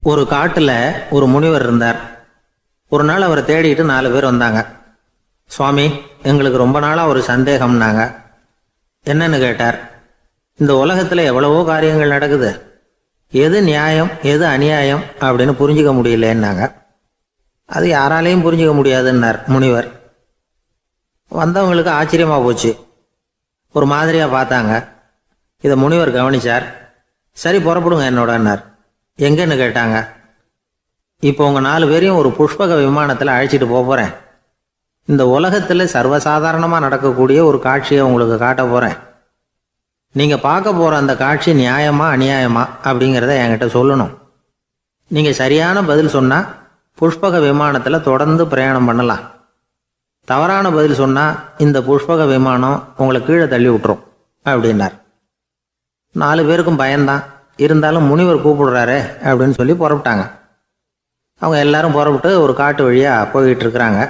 ஒரு காட்டுல ஒரு முனிவர் இருந்தார். ஒரு நாள் அவரை தேடிட்டு 4 பேர் வந்தாங்க. சுவாமி, எங்களுக்கு ரொம்ப நாளா ஒரு சந்தேகம்னாங்க. என்னன்னு கேட்டார். இந்த உலகத்துல எவ்வளவோ காரியங்கள் நடக்குது, எது நியாயம் எது அநியாயம் அப்படின்னு புரிஞ்சுக்க முடியலன்னாங்க. அது யாராலையும் புரிஞ்சுக்க முடியாதுன்னார் முனிவர். வந்தவங்களுக்கு ஆச்சரியமா போச்சு, ஒரு மாதிரியா பார்த்தாங்க. இதை முனிவர் கவனிச்சார். சரி, புறப்படுங்க என்னோடன்னார். எங்கன்னு கேட்டாங்க. இப்போ உங்க 4 பேரையும் ஒரு புஷ்பக விமானத்தில் அழைச்சிட்டு போறேன். இந்த உலகத்தில் சர்வசாதாரணமாக நடக்கக்கூடிய ஒரு காட்சியை உங்களுக்கு காட்ட போறேன். நீங்க பார்க்க போற அந்த காட்சி நியாயமா அநியாயமா அப்படிங்கிறத என்கிட்ட சொல்லணும். நீங்க சரியான பதில் சொன்னா புஷ்பக விமானத்தில் தொடர்ந்து பிரயாணம் பண்ணலாம். தவறான பதில் சொன்னா இந்த புஷ்பக விமானம் உங்களை கீழே தள்ளி விட்டுரும் அப்படின்னார். 4 பேருக்கும் பயம்தான். இருந்தாலும் முனிவர் கூப்பிடுறாரு அப்படின்னு சொல்லி புறப்பட்டாங்க. அவங்க எல்லாரும் புறப்பட்டு ஒரு காட்டு வழியா போய்கிட்டு இருக்கிறாங்க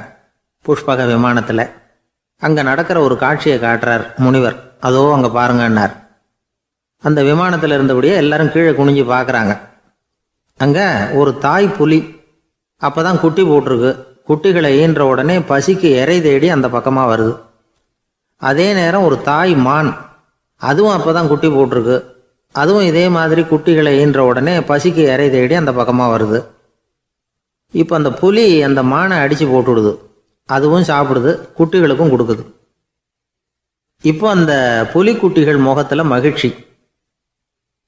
புஷ்பக விமானத்தில். அங்கே நடக்கிற ஒரு காட்சியை காட்டுறார் முனிவர். அதோ அங்கே பாருங்கன்னார். அந்த விமானத்தில் இருந்தபடியே எல்லாரும் கீழே குனிஞ்சு பார்க்குறாங்க. அங்கே ஒரு தாய் புலி அப்போதான் குட்டி போட்டிருக்கு. குட்டிகளை ஈன்ற உடனே பசிக்கு இறை தேடி அந்த பக்கமாக வருது. அதே நேரம் ஒரு தாய் மான், அதுவும் அப்போதான் குட்டி போட்டிருக்கு. அதுவும் இதே மாதிரி குட்டிகளை ஈன்ற உடனே பசிக்கு இறை தேடி அந்த பக்கமாக வருது. இப்போ அந்த புலி அந்த மானை அடித்து போட்டுடுது. அதுவும் சாப்பிடுது, குட்டிகளுக்கும் கொடுக்குது. இப்போ அந்த புலி குட்டிகள் முகத்தில் மகிழ்ச்சி,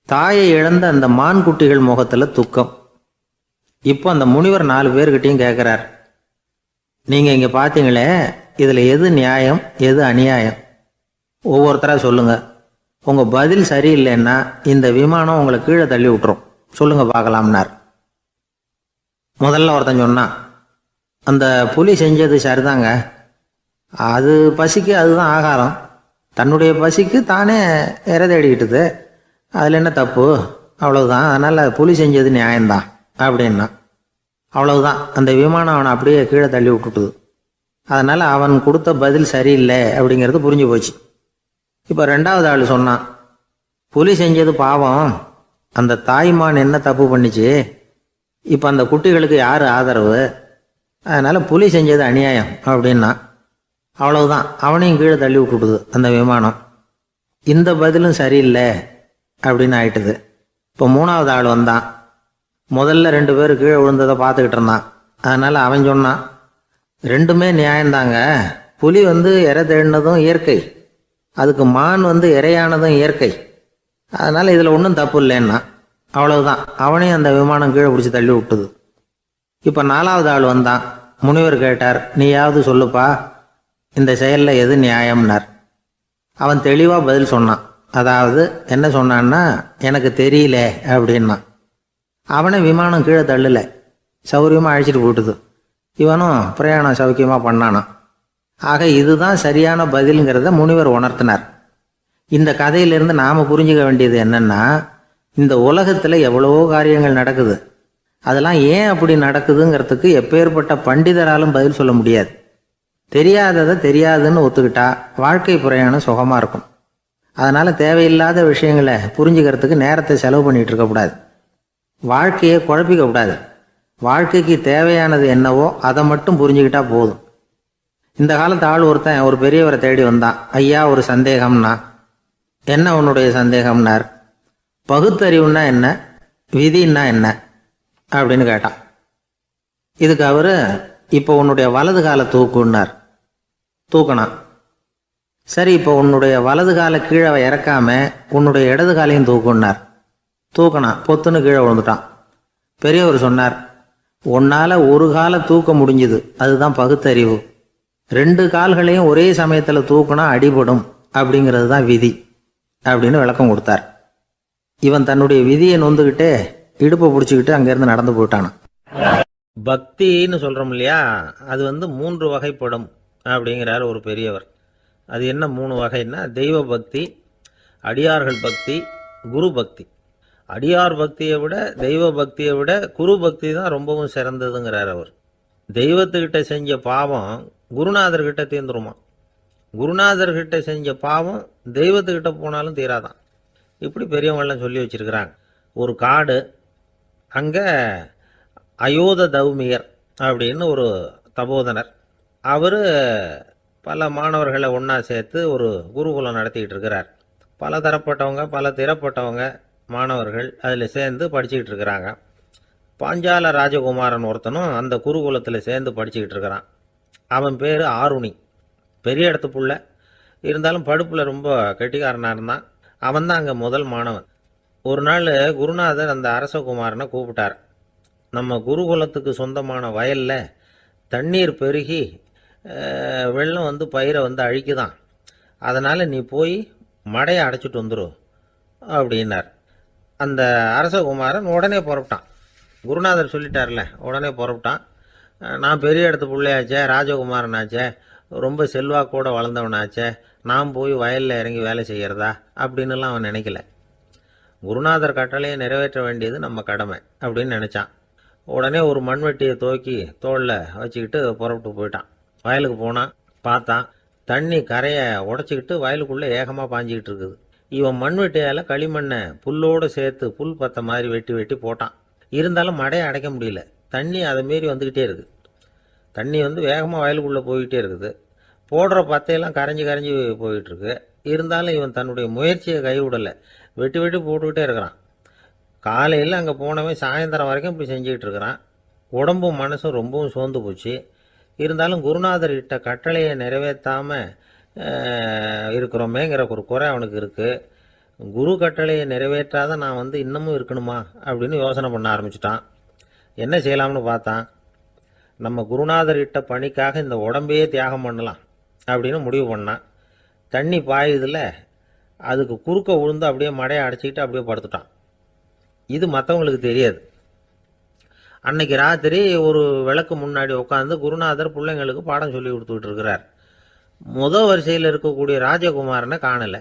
தாயை இழந்த அந்த மான் குட்டிகள் முகத்தில் துக்கம். இப்போ அந்த முனிவர் 4 பேர்கிட்டையும் கேட்குறார், நீங்கள் இங்கே பார்த்தீங்களே, இதில் எது நியாயம் எது அநியாயம்? ஒவ்வொருத்தராக சொல்லுங்க. உங்கள் பதில் சரியில்லைன்னா இந்த விமானம் உங்களை கீழே தள்ளி விட்டுரும். சொல்லுங்க பார்க்கலாம்னார். முதல்ல ஒருத்தன் சொன்னான், அந்த புலி செஞ்சது சரிதாங்க. அது பசிக்கு அதுதான் ஆகாரம். தன்னுடைய பசிக்கு தானே இறை தேடிக்கிட்டுது. அதில் என்ன தப்பு? அவ்வளவுதான். அதனால் புலி செஞ்சது நியாயம்தான் அப்படின்னா. அவ்வளவுதான், அந்த விமானம் அவனை அப்படியே கீழே தள்ளி விட்டுட்டுது. அதனால் அவன் கொடுத்த பதில் சரியில்லை அப்படிங்கிறது புரிஞ்சு போச்சு. இப்போ 2வது ஆள் சொன்னான், புலி செஞ்சது பாவம். அந்த தாய்மான் என்ன தப்பு பண்ணிச்சு? இப்போ அந்த குட்டிகளுக்கு யார் ஆதரவு? அதனால் புலி செஞ்சது அநியாயம் அப்படின்னா. அவ்வளவுதான், அவனையும் கீழே தள்ளி விட்டுடுது அந்த விமானம். இந்த பதிலும் சரியில்லை அப்படின்னு ஆயிட்டுது. இப்போ 3வது ஆள் வந்தான். முதல்ல 2 பேர் கீழே விழுந்ததை பார்த்துக்கிட்டு இருந்தான். அதனால் அவன் சொன்னான், ரெண்டுமே நியாயம்தாங்க. புலி இறை தேடினதும் இயற்கை, அதுக்கு மான் இறையானதும் இயற்கை. அதனால் இதில் ஒன்றும் தப்பு இல்லைன்னா. அவ்வளவுதான், அவனையும் அந்த விமானம் கீழே பிடிச்சி தள்ளி விட்டுது. இப்போ 4வது ஆள் வந்தான். முனிவர் கேட்டார், நீயாவது சொல்லுப்பா, இந்த செயலில் எது நியாயம்னார். அவன் தெளிவாக பதில் சொன்னான். அதாவது என்ன சொன்னான்னா, எனக்கு தெரியல அப்படின்னா. அவனை விமானம் கீழே தள்ளல, சௌரியமாக அழைச்சிட்டு போட்டுது. இவனும் பிரயாணம் சௌக்கியமாக பண்ணானான். ஆக இதுதான் சரியான பதிலுங்கிறத முனிவர் உணர்த்தினார். இந்த கதையிலிருந்து நாம் புரிஞ்சுக்க வேண்டியது என்னன்னா, இந்த உலகத்தில் எவ்வளவோ காரியங்கள் நடக்குது. அதெல்லாம் ஏன் அப்படி நடக்குதுங்கிறதுக்கு எப்பேற்பட்ட பண்டிதராலும் பதில் சொல்ல முடியாது. தெரியாததை தெரியாதுன்னு ஒத்துக்கிட்டா வாழ்க்கை பிரயாணம் சுகமாக இருக்கும். அதனால் தேவையில்லாத விஷயங்களை புரிஞ்சுக்கிறதுக்கு நேரத்தை செலவு பண்ணிகிட்டு இருக்கக்கூடாது. வாழ்க்கையை குழப்பிக்க கூடாது. வாழ்க்கைக்கு தேவையானது என்னவோ அதை மட்டும் புரிஞ்சுக்கிட்டா போதும். இந்த காலத்து ஆள் ஒருத்தன் ஒரு பெரியவரை தேடி வந்தான். ஐயா, ஒரு சந்தேகம்னா. என்ன உன்னுடைய சந்தேகம்னார். பகுத்தறிவுன்னா என்ன, விதின்னா என்ன அப்படின்னு கேட்டான். இதுக்கு அவரு, இப்போ உன்னுடைய வலது காலை தூக்குன்னார். தூக்கினான். சரி, இப்போ உன்னுடைய வலது காலை கீழே இறக்காம உன்னுடைய இடது காலையும் தூக்குன்னார். தூக்கினான். பொத்துன்னு கீழே விழுந்துட்டான். பெரியவர் சொன்னார், உன்னால் ஒரு காலை தூக்க முடிஞ்சுது, அதுதான் பகுத்தறிவு. 2 கால்களையும் ஒரே சமயத்தில் தூக்குனா அடிபடும், அப்படிங்கிறது தான் விதி அப்படின்னு விளக்கம் கொடுத்தார். இவன் தன்னுடைய விதியை நொந்துக்கிட்டே இடுப்பை பிடிச்சிக்கிட்டு அங்கேருந்து நடந்து போயிட்டானான். பக்தின்னு சொல்கிறோம் இல்லையா, அது 3 வகைப்படும் அப்படிங்கிறார் ஒரு பெரியவர். அது என்ன 3 வகைன்னா, தெய்வ பக்தி, அடியார்கள் பக்தி, குரு பக்தி. அடியார் பக்தியை விட தெய்வ பக்தியை விட குரு பக்தி தான் ரொம்பவும் சிறந்ததுங்கிறார் அவர். தெய்வத்துக்கிட்ட செஞ்ச பாவம் குருநாதர்கிட்ட தீர்ந்துருமா, குருநாதர்கிட்ட செஞ்ச பாவம் தெய்வத்துக்கிட்ட போனாலும் தீராதான். இப்படி பெரியவங்களாம் சொல்லி வச்சிருக்கிறாங்க. ஒரு காடு, அங்கே அயோத தௌமியர் அப்படின்னு ஒரு தபோதனர், அவர் பல மாணவர்களை ஒன்றா சேர்த்து ஒரு குருகுலம் நடத்திக்கிட்டு இருக்கிறார். பல தரப்பட்டவங்க பல திறப்பட்டவங்க மாணவர்கள் அதில் சேர்ந்து படிச்சுக்கிட்டு இருக்கிறாங்க. பாஞ்சால ராஜகுமாரன் ஒருத்தனும் அந்த குருகுலத்தில் சேர்ந்து படிச்சுக்கிட்டு இருக்கிறான். அவன் பேர் ஆருணி. பெரிய இடத்து புள்ள, இருந்தாலும் படுப்பில் ரொம்ப கெட்டிக்காரனாக இருந்தான். அவன் தான் அங்கே முதல் மாணவன். ஒரு நாள் குருநாதர் அந்த அரசகுமாரனை கூப்பிட்டார். நம்ம குருகுலத்துக்கு சொந்தமான வயலில் தண்ணீர் பெருகி வெள்ளம் வந்து பயிரை வந்து அழிக்குதான், அதனால் நீ போய் மடையை அடைச்சிட்டு வந்துரு அப்படின்னார். அந்த அரசகுமாரன் உடனே புறப்பட்டான். குருநாதர் சொல்லிட்டார்ல, உடனே புறப்பட்டான். நான் பெரிய இடத்து பிள்ளையாச்சே, ராஜகுமாரனாச்சே, ரொம்ப செல்வாக்கூட வளர்ந்தவனாச்சே, நான் போய் வயலில் இறங்கி வேலை செய்கிறதா அப்படின்னுலாம் அவன் நினைக்கல. குருநாதர் கட்டளையை நிறைவேற்ற வேண்டியது நம்ம கடமை அப்படின்னு நினச்சான். உடனே ஒரு மண்வெட்டியை தூக்கி தோளில் வச்சுக்கிட்டு புறப்பட்டு போயிட்டான். வயலுக்கு போனான். பார்த்தான், தண்ணி கரையை உடச்சிக்கிட்டு வயலுக்குள்ளே ஏகமாக பாஞ்சிக்கிட்டு இருக்குது. இவன் மண்வெட்டியால் களிமண்ணை புல்லோடு சேர்த்து புல் பத்த மாதிரி வெட்டி வெட்டி போட்டான். இருந்தாலும் மடையை அடைக்க முடியல. தண்ணி அதை மீறி வந்துக்கிட்டே இருக்குது. தண்ணி வந்து வேகமாக வயலுக்குள்ளே போய்கிட்டே இருக்குது. போடுற பத்தையெல்லாம் கரைஞ்சி கரைஞ்சி போயிட்டுருக்கு. இருந்தாலும் இவன் தன்னுடைய முயற்சியை கைவிடலை. வெட்டி வெட்டி போட்டுக்கிட்டே இருக்கிறான். காலையில் அங்கே போனவன் சாயந்தரம் வரைக்கும் இப்படி செஞ்சுக்கிட்டு இருக்கிறான். உடம்பும் மனசும் ரொம்பவும் சோர்ந்து போச்சு. இருந்தாலும் குருநாதர் இட்ட கட்டளையை நிறைவேற்றாமல் இருக்கிறோமேங்கிற ஒரு குறை அவனுக்கு இருக்குது. குரு கட்டளையை நிறைவேற்றாத நான் வந்து இன்னமும் இருக்கணுமா அப்படின்னு யோசனை பண்ண ஆரம்பிச்சிட்டான். என்ன செய்யலாம்னு பார்த்தான். நம்ம குருநாதர் இட்ட பணிக்காக இந்த உடம்பையே தியாகம் பண்ணலாம் அப்படின்னு முடிவு பண்ணான். தண்ணி பாயுதில் அதுக்கு குறுக்க விழுந்து அப்படியே மடையை அடைச்சிக்கிட்டு அப்படியே படுத்துட்டான். இது மற்றவங்களுக்கு தெரியாது. அன்னைக்கு ராத்திரி ஒரு விளக்கு முன்னாடி உட்காந்து குருநாதர் பிள்ளைங்களுக்கு பாடம் சொல்லி கொடுத்துக்கிட்டு இருக்கிறார். வரிசையில் இருக்கக்கூடிய ராஜகுமாரனை காணலை.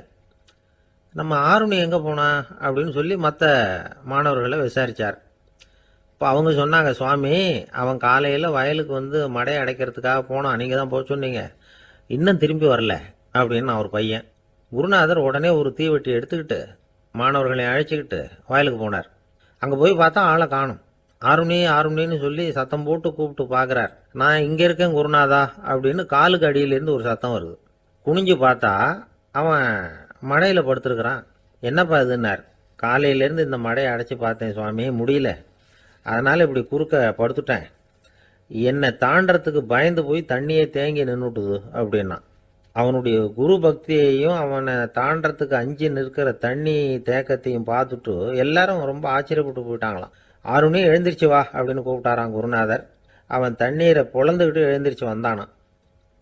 நம்ம ஆருணி எங்கே போனா அப்படின்னு சொல்லி மற்ற மாணவர்களை விசாரித்தார். இப்போ அவங்க சொன்னாங்க, சுவாமி, அவன் காலையில் வயலுக்கு வந்து மடையை அடைக்கிறதுக்காக போனான், நீங்கள் தான் போக சொன்னீங்க, இன்னும் திரும்பி வரல அப்படின்னு அவர் பையன். குருநாதர் உடனே ஒரு தீவெட்டி எடுத்துக்கிட்டு மாணவர்களை அழைச்சிக்கிட்டு வயலுக்கு போனார். அங்கே போய் பார்த்தா ஆளை காணும். ஆருணி ஆருணின்னு சொல்லி சத்தம் போட்டு கூப்பிட்டு பார்க்குறார். நான் இங்கே இருக்கேன் குருநாதா அப்படின்னு காலுக்கு அடியிலேருந்து ஒரு சத்தம் வருது. குனிஞ்சு பார்த்தா அவன் மடையில் படுத்துருக்கிறான். என்னப்பா இதுன்னார். காலையிலேருந்து இந்த மடையை அடைச்சி பார்த்தேன் சுவாமி, முடியல, அதனால் இப்படி குறுக்க படுத்துட்டேன். என்னை தாண்டறதுக்கு பயந்து போய் தண்ணியை தேங்கி நின்றுட்டுது அப்படின்னா. அவனுடைய குரு பக்தியையும் அவனை தாண்டறதுக்கு அஞ்சு நிற்கிற தண்ணி தேக்கத்தையும் பார்த்துட்டு எல்லாரும் ரொம்ப ஆச்சரியப்பட்டு போயிட்டாங்களாம். ஆருணி எழுந்திரிச்சு வா அப்படின்னு கூப்பிட்டாரான் குருநாதர். அவன் தண்ணீரை பொழந்துக்கிட்டு எழுந்திரிச்சு வந்தானான்.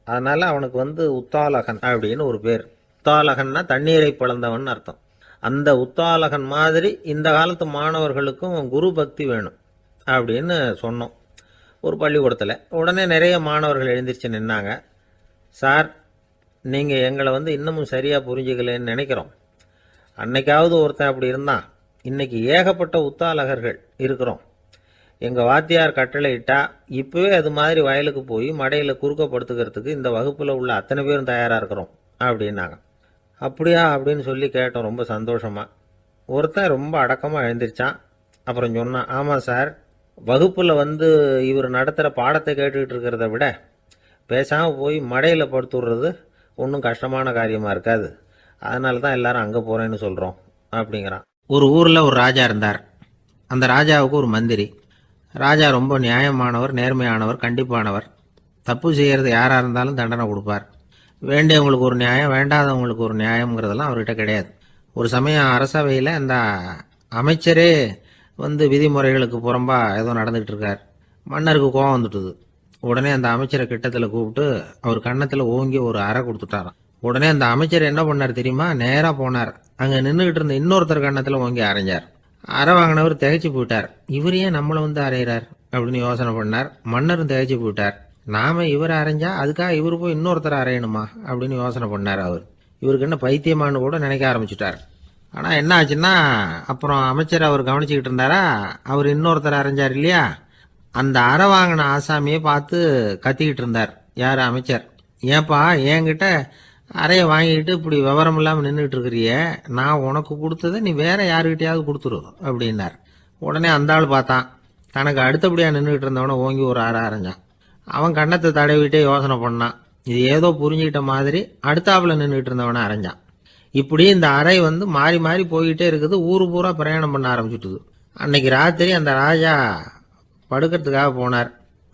அதனால் அவனுக்கு வந்து உத்தாலகன் அப்படின்னு ஒரு பேர். உத்தாலகன்னா தண்ணீரை பிளந்தவன் அர்த்தம். அந்த உத்தாலகன் மாதிரி இந்த காலத்து மாணவர்களுக்கும் குரு பக்தி வேணும் அப்படின்னு சொன்னோம் ஒரு பள்ளிக்கூடத்தில். உடனே நிறைய மாணவர்கள் எழுந்திரிச்சு நின்னாங்க. சார், நீங்கள் எங்களை வந்து இன்னமும் சரியாக புரிஞ்சுக்கலன்னு நினைக்கிறோம். அன்னைக்காவது ஒருத்தன் அப்படி இருந்தான், இன்னைக்கு ஏகப்பட்ட உத்தாலகர்கள் இருக்கிறோம். எங்கள் வாத்தியார் கட்டளை இட்டா இப்போவே அது மாதிரி வயலுக்கு போய் மடையில் குறுக்கப்படுத்துக்கிறதுக்கு இந்த வகுப்பில் உள்ள அத்தனை பேரும் தயாராக இருக்கிறோம் அப்படின்னாங்க. அப்படியா அப்படின்னு சொல்லி கேட்டோம் ரொம்ப சந்தோஷமாக. ஒருத்தன் ரொம்ப அடக்கமாக எழுந்திரிச்சான். அப்புறம் சொன்னான், ஆமாம் சார், வகுப்பில் வந்து இவர் நடத்துகிற பாடத்தை கேட்டுக்கிட்டு இருக்கிறத விட பேசாமல் போய் மடையில் படுத்துடுறது ஒன்றும் கஷ்டமான காரியமாக இருக்காது, அதனால தான் எல்லாரும் அங்கே போகிறேன்னு சொல்கிறோம் அப்படிங்கிறான். ஒரு ஊரில் ஒரு ராஜா இருந்தார். அந்த ராஜாவுக்கு ஒரு மந்திரி. ராஜா ரொம்ப நியாயமானவர், நேர்மையானவர், கண்டிப்பானவர். தப்பு செய்கிறது யாராக இருந்தாலும் தண்டனை கொடுப்பார். வேண்டியவங்களுக்கு ஒரு நியாயம், வேண்டாதவங்களுக்கு ஒரு நியாயங்கிறதெல்லாம் அவர்கிட்ட கிடையாது. ஒரு சமயம் அரசவையில் அந்த அமைச்சரே வந்து விதிமுறைகளுக்கு புறம்பா ஏதோ நடந்துகிட்டு இருக்கார். மன்னருக்கு கோபம் வந்துட்டுது. உடனே அந்த அமைச்சரை கிட்டத்தில் கூப்பிட்டு அவர் கன்னத்தில் ஓங்கி ஒரு அறை கொடுத்துட்டாராம். உடனே அந்த அமைச்சர் என்ன பண்ணார் தெரியுமா, நேராக போனார். அங்கே நின்றுக்கிட்டு இருந்த இன்னொருத்தர் கன்னத்தில் ஓங்கி அரைஞ்சார். அறை வாங்கினவர் திகைச்சு போயிட்டார். இவர் ஏன் நம்மளை வந்து அரைகிறார் அப்படின்னு யோசனை பண்ணார். மன்னரும் திகைச்சு போயிட்டார். நாம இவரை அரைஞ்சா அதுக்காக இவர் போய் இன்னொருத்தர் அரையணுமா அப்படின்னு யோசனை பண்ணார். இவருக்கு என்ன பைத்தியமானு கூட நினைக்க ஆரம்பிச்சுட்டார். ஆனால் என்ன ஆச்சுன்னா, அப்புறம் அமைச்சர் அவர் கவனிச்சுக்கிட்டு இருந்தாரா, அவர் இன்னொருத்தர் அரைஞ்சார் இல்லையா, அந்த அறை வாங்கின ஆசாமியை பார்த்து கத்திக்கிட்டு இருந்தார். யார்? அமைச்சர். ஏன்பா என்கிட்ட அறையை வாங்கிட்டு இப்படி விவரம் இல்லாமல் நின்றுட்டு இருக்கிறிய, நான் உனக்கு கொடுத்ததை நீ வேற யாருக்கிட்டையாவது கொடுத்துரு அப்படின்னார். உடனே அந்த ஆள் பார்த்தான். தனக்கு அடுத்தபடியாக நின்றுக்கிட்டு இருந்தவனை ஓங்கி ஒரு அரை அரைஞ்சான். அவன் கன்னத்தை தடவிட்டே யோசனை பண்ணான். இது ஏதோ புரிஞ்சுக்கிட்ட மாதிரி அடுத்தாப்புல நின்றுக்கிட்டு இருந்தவனை அரைஞ்சான். இப்படி இந்த அறை வந்து மாறி மாறி போய்கிட்டே இருக்குது. ஊரு பூரா பிரயாணம் பண்ண ஆரம்பிச்சுட்டுது. அன்னைக்கு ராத்திரி அந்த ராஜா படுக்கிறதுக்காக போனார்.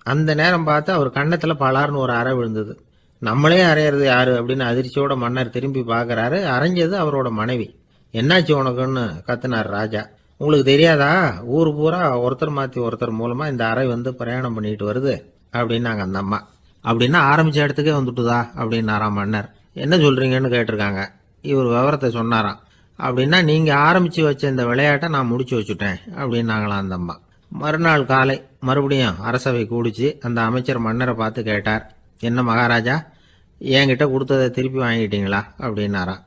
அந்த நேரம் பார்த்து அவர் கன்னத்தில் பலார்னு ஒரு அறை விழுந்தது. நம்மளே அறையிறது யாரு அப்படின்னு அதிர்ச்சியோட மன்னர் திரும்பி பார்க்கறாரு. அரைஞ்சது அவரோட மனைவி. என்னாச்சு உனக்குன்னு கத்துனார் ராஜா. உங்களுக்கு தெரியாதா, ஊர் பூரா ஒருத்தர் மாற்றி ஒருத்தர் மூலமாக இந்த அறை வந்து பிரயாணம் பண்ணிட்டு வருது அப்படின்னாங்க அந்த அம்மா. அப்படின்னா ஆரம்பித்த இடத்துக்கே வந்துட்டுதா அப்படின்னாராம் மன்னர். என்ன சொல்கிறீங்கன்னு கேட்டிருக்காங்க. இவர் விவரத்தை சொன்னாராம். அப்படின்னா நீங்கள் ஆரம்பித்து வச்ச இந்த விளையாட்டை நான் முடிச்சு வச்சுட்டேன் அப்படின்னாங்களாம் அந்த அம்மா. மறுநாள் காலை மறுபடியும் அரசவை கூடிச்சு அந்த அமைச்சர் மன்னரை பார்த்து கேட்டார். என்ன மகாராஜா, என்கிட்ட கொடுத்ததை திருப்பி வாங்கிட்டீங்களா அப்படின்னாராம்.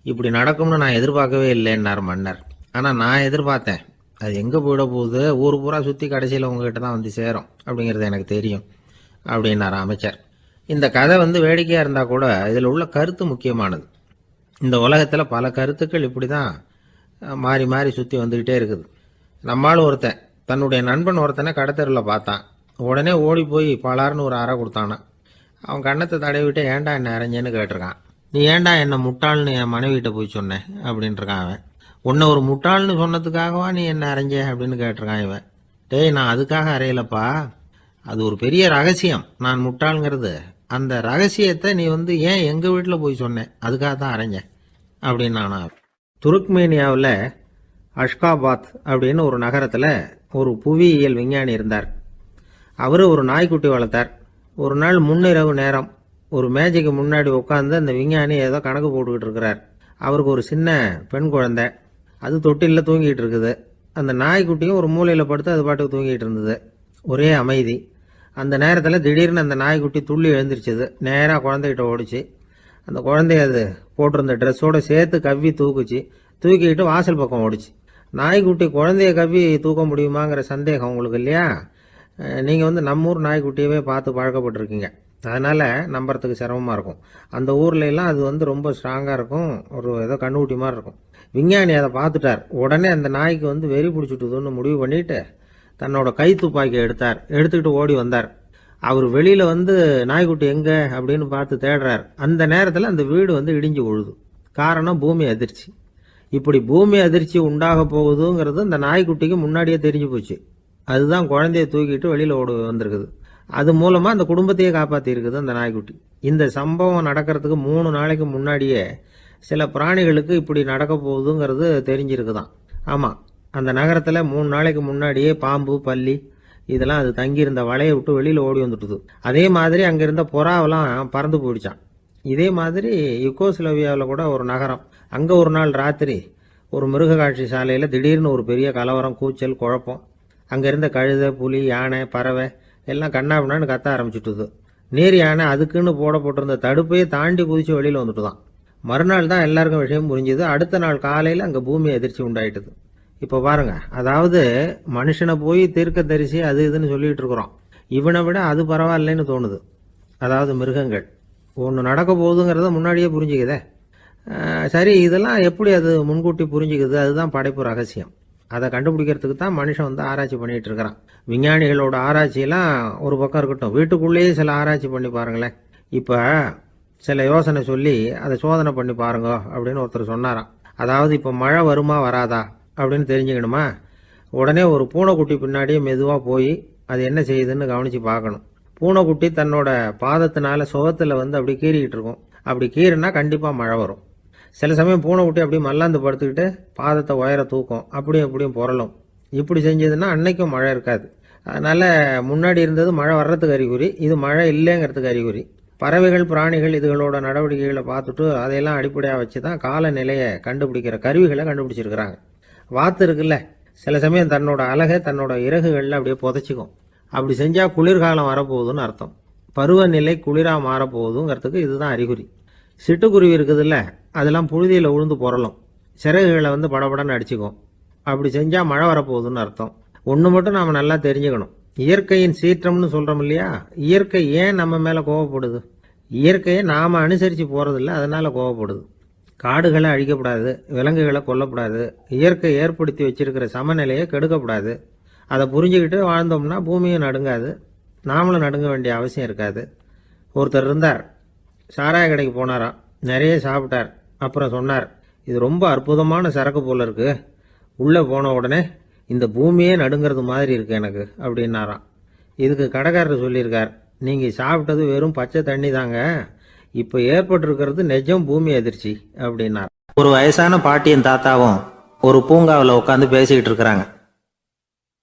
இப்படி நடக்கும்னு நான் எதிர்பார்க்கவே இல்லைன்னார் மன்னர். ஆனால் நான் எதிர்பார்த்தேன். அது எங்கே போயிட போகுது, ஊர் பூரா சுற்றி கடைசியில் உங்ககிட்ட தான் வந்து சேரும் அப்படிங்கிறது எனக்கு தெரியும் அப்படின்னார் அமைச்சர். இந்த கதை வந்து வேடிக்கையாக இருந்தால் கூட இதில் உள்ள கருத்து முக்கியமானது. இந்த உலகத்தில் பல கருத்துக்கள் இப்படி தான் மாறி மாறி சுற்றி வந்துக்கிட்டே இருக்குது. நம்மால் ஒருத்தன் தன்னுடைய நண்பன் ஒருத்தனை கடத்தெருவில் பார்த்தான். உடனே ஓடி போய் பலார்னு ஒரு அறை கொடுத்தானான். அவன் கன்னத்தை தடவிட்டு ஏன்டா என்ன அரைஞ்சேன்னு கேட்டிருக்கான். நீ ஏன்டா என்ன முட்டாள்னு என் மனைவிட்ட போய் சொன்னேன் அப்படின்ட்டுருக்கான் அவன். உன்னை ஒரு முட்டாள்னு சொன்னதுக்காகவா நீ என்ன அரைஞ்ச அப்படின்னு கேட்டிருக்கான் இவன். டேய், நான் அதுக்காக அறையலப்பா, அது ஒரு பெரிய ரகசியம். நான் முட்டாளுங்கிறது அந்த ரகசியத்தை நீ வந்து ஏன் எங்கள் வீட்டில் போய் சொன்னேன், அதுக்காக தான் அரைஞ்சேன் அப்படின்னு நானா. துருக்மேனியாவில் அஷ்காபாத் அப்படின்னு ஒரு நகரத்தில் ஒரு புவியியல் விஞ்ஞானி இருந்தார். அவர் ஒரு நாய்க்குட்டி வளர்த்தார். ஒரு நாள் முன்னிரவு நேரம் ஒரு மேஜைக்கு முன்னாடி உட்காந்து அந்த விஞ்ஞானி ஏதோ கணக்கு போட்டுக்கிட்டு இருக்கிறார். அவருக்கு ஒரு சின்ன பெண் குழந்தை, அது தொட்டிலில் தூங்கிட்டு இருக்குது. அந்த நாய்க்குட்டியும் ஒரு மூலையில் படுத்து அது பாட்டுக்கு தூங்கிட்டு இருந்தது. ஒரே அமைதி. அந்த நேரத்தில் திடீர்னு அந்த நாய்க்குட்டி துள்ளி எழுந்திரிச்சது. நேராக குழந்தைகிட்ட ஓடிச்சு. அந்த குழந்தைய அது போட்டிருந்த ட்ரெஸ்ஸோடு சேர்த்து கவ்வி தூக்குச்சு. தூக்கிக்கிட்டு வாசல் பக்கம் ஓடிச்சு. நாய்க்குட்டி குழந்தைய கவ்வி தூக்க முடியுமாங்கிற சந்தேகம் உங்களுக்கு இல்லையா? நீங்கள் வந்து நம்ம ஊர் நாய்க்குட்டியவே பார்த்து பழக்கப்பட்டிருக்கீங்க. அதனால் நம்புறதுக்கு சிரமமாக இருக்கும். அந்த ஊர்ல எல்லாம் அது வந்து ரொம்ப ஸ்ட்ராங்காக இருக்கும். ஒரு ஏதோ கண்ணுக்குட்டி மாதிரி இருக்கும். விஞ்ஞானி அதை பார்த்துட்டார். உடனே அந்த நாய்க்கு வந்து வெறி பிடிச்சிட்டுதுன்னு முடிவு பண்ணிட்டு தன்னோட கை துப்பாக்கியை எடுத்துக்கிட்டு ஓடி வந்தார். அவர் வெளியில் வந்து நாய்க்குட்டி எங்கே அப்படின்னு பார்த்து தேடுறார். அந்த நேரத்தில் அந்த வீடு வந்து இடிஞ்சு விழுது. காரணம் பூமி அதிர்ச்சி. இப்படி பூமி அதிர்ச்சி உண்டாக போகுதுங்கிறது அந்த நாய்க்குட்டிக்கு முன்னாடியே தெரிஞ்சு போச்சு. அதுதான் குழந்தைய தூக்கிட்டு வெளியில் ஓடி வந்திருக்குது. அது மூலமாக அந்த குடும்பத்தையே காப்பாற்றி இருக்குது அந்த நாய்க்குட்டி. இந்த சம்பவம் நடக்கிறதுக்கு 3 நாளைக்கு முன்னாடியே சில பிராணிகளுக்கு இப்படி நடக்க போகுதுங்கிறது தெரிஞ்சிருக்குதான். ஆமாம், அந்த நகரத்தில் 3 நாளைக்கு முன்னாடியே பாம்பு, பல்லி இதெல்லாம் அது தங்கியிருந்த வலையை விட்டு வெளியில் ஓடி வந்துட்டுது. அதே மாதிரி அங்கே இருந்த புறாவெல்லாம் பறந்து போயிடுச்சான். இதே மாதிரி யுகோஸ்லோவியாவில் கூட ஒரு நகரம், அங்கே ஒரு நாள் ராத்திரி ஒரு மிருக காட்சி சாலையில் திடீர்னு ஒரு பெரிய கலவரம், கூச்சல், குழப்பம். அங்கே இருந்த கழுதை, புலி, யானை, பறவை எல்லாம் கண்ணாபின்னான்னு கத்த ஆரம்பிச்சுட்டுது. நீர் யானை அதுக்குன்னு போட்டிருந்த தடுப்பையே தாண்டி குதிச்சு வெளியில் வந்துட்டுதான். மறுநாள் தான் எல்லாருக்கும் விஷயம் புரிஞ்சுது. அடுத்த நாள் காலையில் அங்கே பூமி அதிர்ச்சி உண்டாயிட்டுது. இப்போ பாருங்க, அதாவது மனுஷனை போய் தீர்க்க தரிசி அது இதுன்னு சொல்லிட்டு இருக்கிறோம். இவனை விட அது பரவாயில்லைன்னு தோணுது. அதாவது மிருகங்கள் ஒன்று நடக்க போகுதுங்கிறத முன்னாடியே புரிஞ்சுக்குதே. சரி, இதெல்லாம் எப்படி அது முன்கூட்டி புரிஞ்சுக்குது? அதுதான் படைப்பு ரகசியம். அதை கண்டுபிடிக்கிறதுக்கு தான் மனுஷன் வந்து ஆராய்ச்சி பண்ணிட்டு இருக்கிறான். விஞ்ஞானிகளோட ஆராய்ச்சியெல்லாம் ஒரு பக்கம் இருக்கட்டும், வீட்டுக்குள்ளேயே சில ஆராய்ச்சி பண்ணி பாருங்களேன். இப்போ சில யோசனை சொல்லி அதை சோதனை பண்ணி பாருங்க அப்படின்னு ஒருத்தர் சொன்னாராம். அதாவது இப்போ மழை வருமா வராதா அப்படின்னு தெரிஞ்சுக்கணுமா, உடனே ஒரு பூனைக்குட்டி பின்னாடியே மெதுவாக போய் அது என்ன செய்யுதுன்னு கவனித்து பார்க்கணும். பூனைக்குட்டி தன்னோட பாதத்தினால சுகத்தில் வந்து அப்படி கீறிக்கிட்டு இருக்கும். அப்படி கீறினா கண்டிப்பாக மழை வரும். சில சமயம் பூனைக்குட்டி அப்படியே மல்லாந்து படுத்துக்கிட்டு பாதத்தை உயர தூக்கும், அப்படியும் புரளும். இப்படி செஞ்சதுன்னா அன்னைக்கும் மழை இருக்காது. அதனால் முன்னாடி இருந்தது மழை வர்றதுக்கு அறிகுறி, இது மழை இல்லைங்கிறதுக்கு அறிகுறி. பறவைகள், பிராணிகள் இதுகளோட நடவடிக்கைகளை பார்த்துட்டு அதையெல்லாம் அடிப்படையாக வச்சு தான் காலநிலையை கண்டுபிடிக்கிற கருவிகளை கண்டுபிடிச்சிருக்கிறாங்க. வாத்து இருக்குல்ல, சில சமயம் தன்னோட அழகை தன்னோட இறகுகளில் அப்படியே புதைச்சிக்கும். அப்படி செஞ்சால் குளிர்காலம் வரப்போகுதுன்னு அர்த்தம். பருவநிலை குளிராக மாறப்போகுதுங்கிறதுக்கு இதுதான் அறிகுறி. சிட்டுக்குருவி இருக்குதுல்ல, அதெல்லாம் புழுதியில் உழுந்து புரளும், சிறகுகளை வந்து படபடன்னு அடிச்சுக்கும். அப்படி செஞ்சால் மழை வரப்போகுதுன்னு அர்த்தம். ஒன்று மட்டும் நாம் நல்லா தெரிஞ்சுக்கணும், இயற்கையின் சீற்றம்னு சொல்கிறோம் இல்லையா, இயற்கை ஏன் நம்ம மேலே கோவப்படுது? இயற்கையை நாம் அனுசரித்து போகிறதில்ல, அதனால் கோவப்படுது. காடுகளை அழிக்கக்கூடாது, விலங்குகளை கொல்லக்கூடாது, இயற்கை ஏற்படுத்தி வச்சிருக்கிற சமநிலையை கெடுக்கக்கூடாது. அதை புரிஞ்சுக்கிட்டு வாழ்ந்தோம்னா பூமியும் நடுங்காது, நாமளும் நடுங்க வேண்டிய அவசியம் இருக்காது. ஒருத்தர் இருந்தார், சாராய கடைக்கு போனாராம், நிறைய சாப்பிட்டார். அப்புறம் சொன்னார், இது ரொம்ப அற்புதமான சரக்கு போல இருக்கு, உள்ளே போன உடனே இந்த பூமியே நடுங்கிறது மாதிரி இருக்கு எனக்கு அப்படின்னாராம். இதுக்கு கடைக்காரர் சொல்லியிருக்கார், நீங்கள் சாப்பிட்டது வெறும் பச்சை தண்ணி தாங்க, இப்போ ஏற்பட்டிருக்கிறது நிஜம் பூமி எதிர்ச்சி அப்படின்னார். ஒரு வயசான பாட்டியின் தாத்தாவும் ஒரு பூங்காவில் உட்காந்து பேசிக்கிட்டு இருக்கிறாங்க.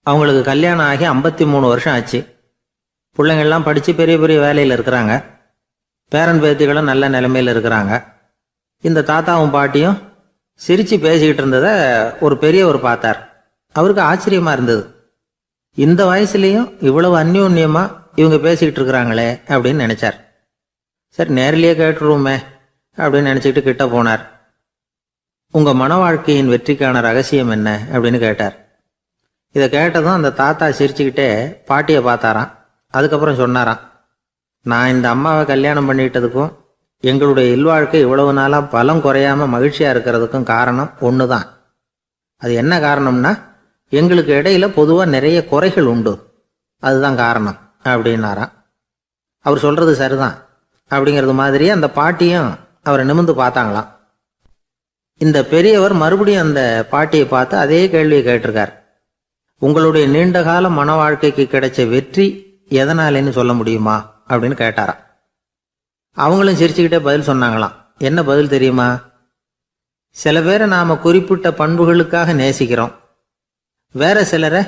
அவங்களுக்கு கல்யாணம் ஆகி 53 வருஷம் ஆச்சு. பிள்ளைங்கள்லாம் படித்து பெரிய பெரிய வேலையில் இருக்கிறாங்க. பேரன் பேத்திகளும் நல்ல நிலைமையில் இருக்கிறாங்க. இந்த தாத்தாவும் பாட்டியும் சிரித்து பேசிக்கிட்டு இருந்ததை ஒரு பெரியவர் பார்த்தார். அவருக்கு ஆச்சரியமாக இருந்தது. இந்த வயசுலேயும் இவ்வளவு அந்யோன்யமாக இவங்க பேசிக்கிட்டு இருக்கிறாங்களே அப்படின்னு நினச்சார். சரி, நேரிலேயே கேட்டுருவோமே அப்படின்னு நினச்சிக்கிட்டு கிட்ட போனார். உங்கள் மன வாழ்க்கையின் வெற்றிக்கான ரகசியம் என்ன அப்படின்னு கேட்டார். இதை கேட்டதும் அந்த தாத்தா சிரிச்சுக்கிட்டே பாட்டியை பார்த்தாராம். அதுக்கப்புறம் சொன்னாராம், நான் இந்த அம்மாவை கல்யாணம் பண்ணிக்கிட்டதுக்கும் எங்களுடைய இல்வாழ்க்கை இவ்வளவு நாளாக பலம் குறையாமல் மகிழ்ச்சியாக இருக்கிறதுக்கும் காரணம் ஒன்று தான். அது என்ன காரணம்னா, எங்களுக்கு இடையில பொதுவாக நிறைய குறைகள் உண்டு, அதுதான் காரணம் அப்படின்னாராம். அவர் சொல்கிறது சரிதான் அப்படிங்கிறது மாதிரியே அந்த பாட்டியும் அவரை நிமிர்ந்து பார்த்தாங்களாம். இந்த பெரியவர் மறுபடியும் அந்த பாட்டியை பார்த்து அதே கேள்வியை கேட்டிருக்கார். உங்களுடைய நீண்டகால மன வாழ்க்கைக்கு கிடைச்ச வெற்றி எதனாலேன்னு சொல்ல முடியுமா அப்படின்னு கேட்டாராம். அவங்களும் சிரிச்சுக்கிட்டே பதில் சொன்னாங்களாம். என்ன பதில் தெரியுமா? சில பேரை நாம் குறிப்பிட்ட பண்புகளுக்காக நேசிக்கிறோம், வேற சிலரை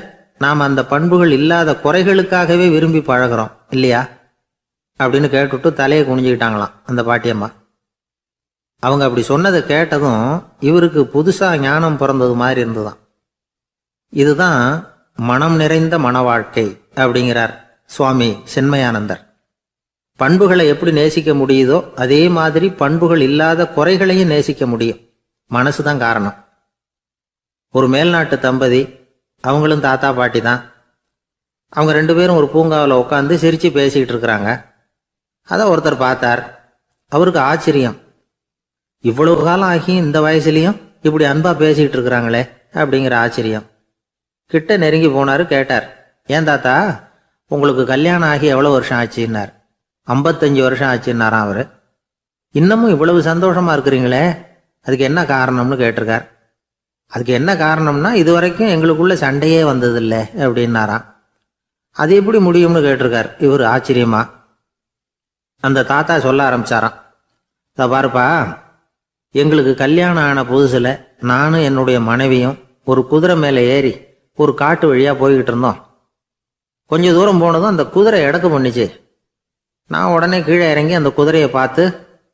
நாம் அந்த பண்புகள் இல்லாத குறைகளுக்காகவே விரும்பி பழகிறோம் இல்லையா அப்படின்னு கேட்டுட்டு தலையை குனிஞ்சுக்கிட்டாங்களாம் அந்த பாட்டியம்மா. அவங்க அப்படி சொன்னதை கேட்டதும் இவருக்கு புதுசாக ஞானம் பிறந்தது மாதிரி இருந்துதான். இதுதான் மனம் நிறைந்த மன வாழ்க்கை அப்படிங்கிறார் சுவாமி சின்மயானந்தர். பண்புகளை எப்படி நேசிக்க முடியுதோ அதே மாதிரி பண்புகள் இல்லாத குறைகளையும் நேசிக்க முடியும். மனசு தான் காரணம். ஒரு மேல்நாட்டு தம்பதி, அவங்களும் தாத்தா பாட்டி தான். அவங்க 2 பேரும் ஒரு பூங்காவில் உட்காந்து சிரித்து பேசிக்கிட்டு இருக்கிறாங்க. அதை ஒருத்தர் பார்த்தார். அவருக்கு ஆச்சரியம், இவ்வளவு காலம் ஆகி இந்த வயசுலேயும் இப்படி அன்பா பேசிக்கிட்டு இருக்கிறாங்களே அப்படிங்கிற ஆச்சரியம். கிட்ட நெருங்கி போனார். கேட்டார், ஏன் தாத்தா, உங்களுக்கு கல்யாணம் ஆகி எவ்வளோ வருஷம் ஆச்சுன்னார். 55 வருஷம் ஆச்சுன்னாராம் அவர். இன்னமும் இவ்வளவு சந்தோஷமா இருக்கிறீங்களே, அதுக்கு என்ன காரணம்னு கேட்டிருக்கார். அதுக்கு என்ன காரணம்னா, இது வரைக்கும் எங்களுக்குள்ள சண்டையே வந்ததில்லை அப்படின்னாராம். அது எப்படி முடியும்னு கேட்டிருக்கார் இவர் ஆச்சரியமா. அந்த தாத்தா சொல்ல ஆரம்பிச்சாராம், இதை பாருப்பா, எங்களுக்கு கல்யாணம் ஆன புதுசில் நானும் என்னுடைய மனைவியும் ஒரு குதிரை மேலே ஏறி ஒரு காட்டு வழியாக போய்கிட்டு இருந்தோம். கொஞ்சம் தூரம் போனதும் அந்த குதிரை எடக்கு பண்ணிச்சு. நான் உடனே கீழே இறங்கி அந்த குதிரையை பார்த்து,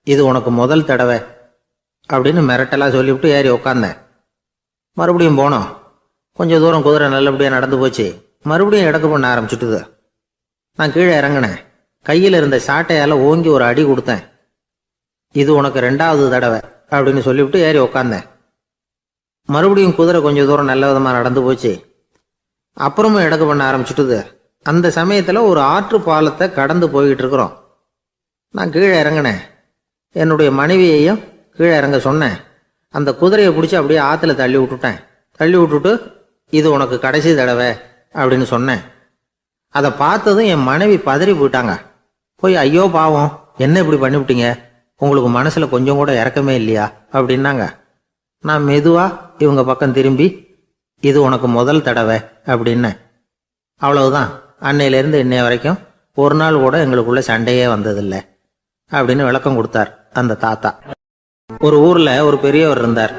இது உனக்கு முதல் தடவை அப்படின்னு மிரட்டலாக சொல்லிவிட்டு ஏறி உக்காந்தேன். மறுபடியும் போனோம். கொஞ்சம் தூரம் குதிரை நல்லபடியாக நடந்து போச்சு. மறுபடியும் எடக்கு பண்ண ஆரம்பிச்சுட்டுது. நான் கீழே இறங்கினேன். கையில் இருந்த சாட்டையால் ஓங்கி ஒரு அடி கொடுத்தேன். இது உனக்கு 2வது தடவை அப்படின்னு சொல்லிவிட்டு ஏறி உக்காந்தேன். மறுபடியும் குதிரை கொஞ்சம் தூரம் நல்ல விதமாக நடந்து போச்சு. அப்புறமும் எடக்கு பண்ண ஆரம்பிச்சுட்டுது. அந்த சமயத்தில் ஒரு ஆற்று பாலத்தை கடந்து போய்கிட்டு இருக்கிறோம். நான் கீழே இறங்கினேன். என்னுடைய மனைவியையும் கீழே இறங்க சொன்னேன். அந்த குதிரையை பிடிச்சி அப்படியே ஆற்றுல தள்ளி விட்டுட்டேன். தள்ளி விட்டுட்டு, இது உனக்கு கடைசி தடவை அப்படின்னு சொன்னேன். அதை பார்த்ததும் என் மனைவி பதறி போயிட்டாங்க. போய், ஐயோ பாவம், என்ன இப்படி பண்ணிவிட்டீங்க, உங்களுக்கு மனசில் கொஞ்சம் கூட இறக்கமே இல்லையா அப்படின்னாங்க. நான் மெதுவாக இவங்க பக்கம் திரும்பி, இது உனக்கு முதல் தடவை அப்படின்னேன். அவ்வளவுதான், அன்னையிலேருந்து இன்னைய வரைக்கும் ஒரு நாள் கூட எங்களுக்குள்ள சண்டையே வந்ததில்லை அப்படின்னு விளக்கம் கொடுத்தார் அந்த தாத்தா. ஒரு ஊரில் ஒரு பெரியவர் இருந்தார்.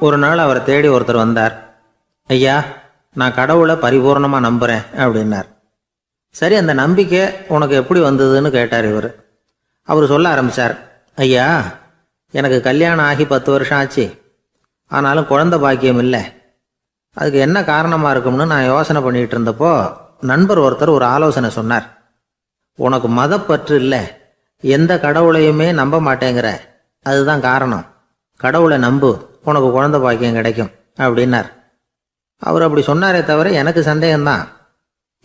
ஒரு நாள் அவரை தேடி ஒருத்தர் வந்தார். ஐயா, நான் கடவுளை பரிபூர்ணமாக நம்புகிறேன் அப்படின்னார். சரி, அந்த நம்பிக்கை உனக்கு எப்படி வந்ததுன்னு கேட்டார் இவர். அவர் சொல்ல ஆரம்பித்தார், ஐயா, எனக்கு கல்யாணம் ஆகி 10 வருஷம் ஆச்சு, ஆனாலும் குழந்தை பாக்கியம் இல்லை. அதுக்கு என்ன காரணமாக இருக்கும்னு நான் யோசனை பண்ணிகிட்டு இருந்தப்போ நண்பர் ஒருத்தர் ஒரு ஆலோசனை சொன்னார். உனக்கு மதப்பற்று இல்லை, எந்த கடவுளையுமே நம்ப மாட்டேங்கிற, அதுதான் காரணம். கடவுளை நம்பு, உனக்கு குழந்தை பாக்கியம் கிடைக்கும் அப்படின்னார். அவர் அப்படி சொன்னாரே தவிர எனக்கு சந்தேகம்தான்.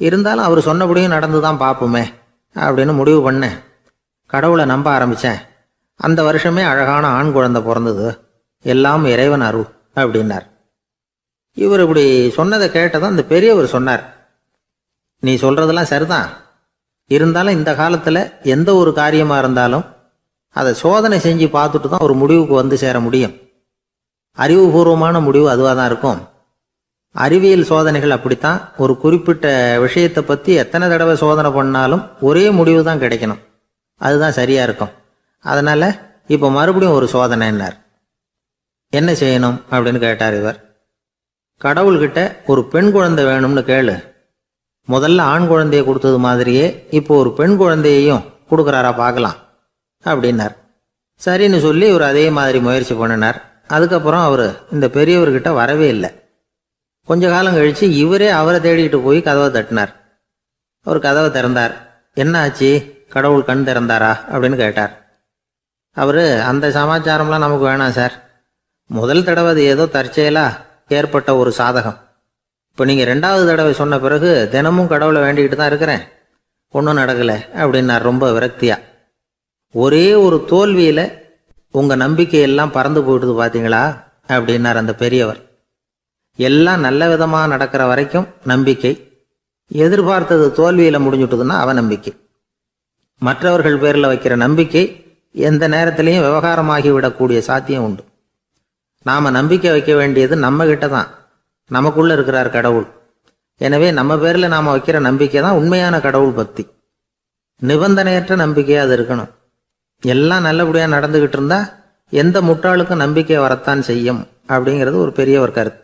இருந்தாலும் அவர் சொன்னபடியும் நடந்து தான் பார்ப்போமே அப்படின்னு முடிவு பண்ணேன். கடவுளை நம்ப ஆரம்பித்தேன். அந்த வருஷமே அழகான ஆண் குழந்தை பிறந்தது, எல்லாம் இறைவன் அருள் அப்படின்னார். இவர் இப்படி சொன்னதை கேட்டதும் அந்த பெரியவர் சொன்னார், நீ சொல்றதெல்லாம் சரிதான், இருந்தாலும் இந்த காலத்தில் எந்த ஒரு காரியமாக இருந்தாலும் அதை சோதனை செஞ்சு பார்த்துட்டு தான் ஒரு முடிவுக்கு வந்து சேர முடியும். அறிவுபூர்வமான முடிவு அதுவாக தான் இருக்கும். அறிவியல் சோதனைகள் அப்படித்தான். ஒரு குறிப்பிட்ட விஷயத்தை பற்றி எத்தனை தடவை சோதனை பண்ணாலும் ஒரே முடிவு தான் கிடைக்கணும், அதுதான் சரியாக இருக்கும். அதனால் இப்போ மறுபடியும் ஒரு சோதனைன்னார். என்ன செய்யணும் அப்படின்னு கேட்டார் இவர். கடவுள்கிட்ட ஒரு பெண் குழந்தை வேணும்னு கேளு. முதல்ல ஆண் குழந்தையை கொடுத்தது மாதிரியே இப்போ ஒரு பெண் குழந்தையையும் கொடுக்குறாரா பார்க்கலாம் அப்படின்னார். சரின்னு சொல்லி இவர் அதே மாதிரி முயற்சி பண்ணினார். அதுக்கப்புறம் அவர் இந்த பெரியவர்கிட்ட வரவே இல்லை. கொஞ்ச காலம் கழித்து இவரே அவரை தேடிக்கிட்டு போய் கதவை தட்டினார். அவர் கதவை திறந்தார். என்ன ஆச்சு, கடவுள் கண் திறந்தாரா அப்படின்னு கேட்டார். அவர், அந்த சமாச்சாரம்லாம் நமக்கு வேணாம் சார், முதல் தடவை அது ஏதோ தற்செயலாக ஏற்பட்ட ஒரு சாதகம். இப்போ நீங்கள் 2வது தடவை சொன்ன பிறகு தினமும் கடவுளை வேண்டிக்கிட்டு தான் இருக்கிறேன், ஒன்றும் நடக்கலை அப்படின்னார் ரொம்ப விரக்தியாக. ஒரே ஒரு தோல்வியில் உங்கள் நம்பிக்கையெல்லாம் பறந்து போயிடுது பார்த்தீங்களா அப்படின்னார் அந்த பெரியவர். எல்லாம் நல்ல விதமாக நடக்கிற வரைக்கும் நம்பிக்கை, எதிர்பார்த்தது தோல்வியில் முடிஞ்சுட்டுதுன்னா அவநம்பிக்கை. மற்றவர்கள் பேரில் வைக்கிற நம்பிக்கை எந்த நேரத்திலையும் விவகாரமாகி விடக்கூடிய சாத்தியம் உண்டு. நாம் நம்பிக்கை வைக்க வேண்டியது நம்மகிட்ட தான், நமக்குள்ளே இருக்கிறார் கடவுள். எனவே நம்ம பேரில் நாம் வைக்கிற நம்பிக்கை தான் உண்மையான கடவுள் பக்தி. நிபந்தனையற்ற நம்பிக்கையாக அது இருக்கணும். எல்லாம் நல்லபடியாக நடந்துக்கிட்டு இருந்தால் எந்த முட்டாளுக்கும் நம்பிக்கை வரத்தான் செய்யும் அப்படிங்கிறது ஒரு பெரியவர் கருத்து.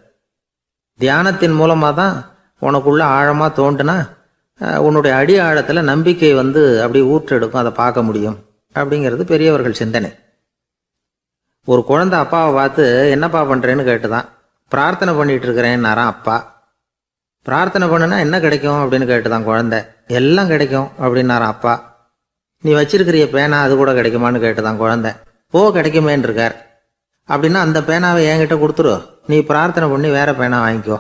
தியானத்தின் மூலமாக தான் உனக்குள்ள ஆழமாக தோண்டுனா உன்னுடைய அடி ஆழத்தில் நம்பிக்கை வந்து அப்படி ஊற்றெடுக்கும், அதை பார்க்க முடியும் அப்படிங்கிறது பெரியவர்கள் சிந்தனை. ஒரு குழந்தை அப்பாவை பார்த்து என்னப்பா பண்ணுறேன்னு கேட்டுதான். பிரார்த்தனை பண்ணிட்டு இருக்கிறேன்னாராம் அப்பா. பிரார்த்தனை பண்ணுனா என்ன கிடைக்கும் அப்படின்னு கேட்டுதான் குழந்தை. எல்லாம் கிடைக்கும் அப்படின்னாராம் அப்பா. நீ வச்சிருக்கிறிய பேனா அது கூட கிடைக்குமான்னு கேட்டுதான் குழந்தை. கிடைக்குமேன்னு இருக்கார். அப்படின்னா அந்த பேனாவை என்கிட்ட கொடுத்துரு, நீ பிரார்த்தனை பண்ணி வேற பேனா வாங்கிக்கோ